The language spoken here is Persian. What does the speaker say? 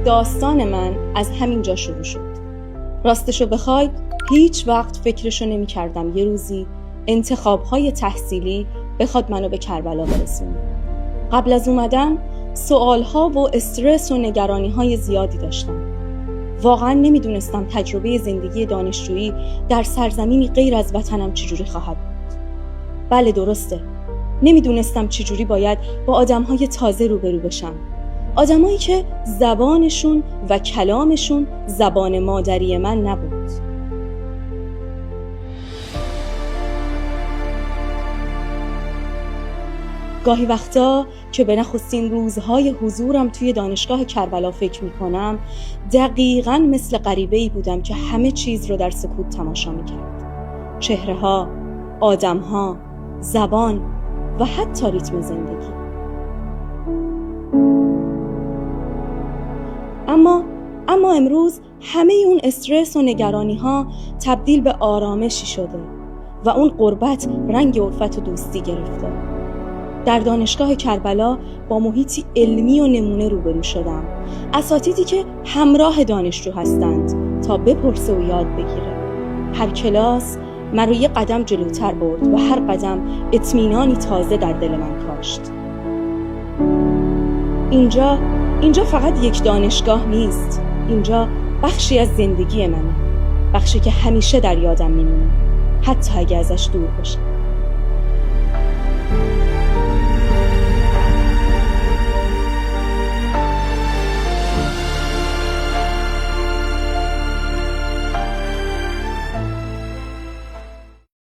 داستان من از همین جا شروع شد. راستشو بخواید هیچ وقت فکرشو نمی کردم یه روزی انتخاب‌های تحصیلی بخواد منو به کربلا برسونه. قبل از اومدن سوالها و استرس و نگرانی‌های زیادی داشتم. واقعا نمیدونستم تجربه زندگی دانشجویی در سرزمینی غیر از وطنم چجوری خواهد بود. بله درسته. نمیدونستم چجوری باید با آدم‌های تازه روبرو بشم. آدمایی که زبانشون و کلامشون زبان مادری من نبود. گاهی وقتا که به نخستین روزهای حضورم توی دانشگاه کربلا فکر میکنم، دقیقاً مثل غریبه‌ای بودم که همه چیز رو در سکوت تماشا میکرد. چهره‌ها، آدم‌ها، زبان و حتی ریتم زندگی. اما امروز همه اون استرس و نگرانی‌ها تبدیل به آرامشی شده و اون غربت رنگ الفت و دوستی گرفته. در دانشگاه کربلا با محیطی علمی و نمونه روبرو شدم. اساتیدی که همراه دانشجو هستند تا بپرسه و یاد بگیره. هر کلاس من رو یه قدم جلوتر برد و هر قدم اطمینانی تازه در دل من کاشت. اینجا فقط یک دانشگاه نیست. اینجا بخشی از زندگی منه. بخشی که همیشه در یادم میمونه، حتی اگه ازش دور باشم.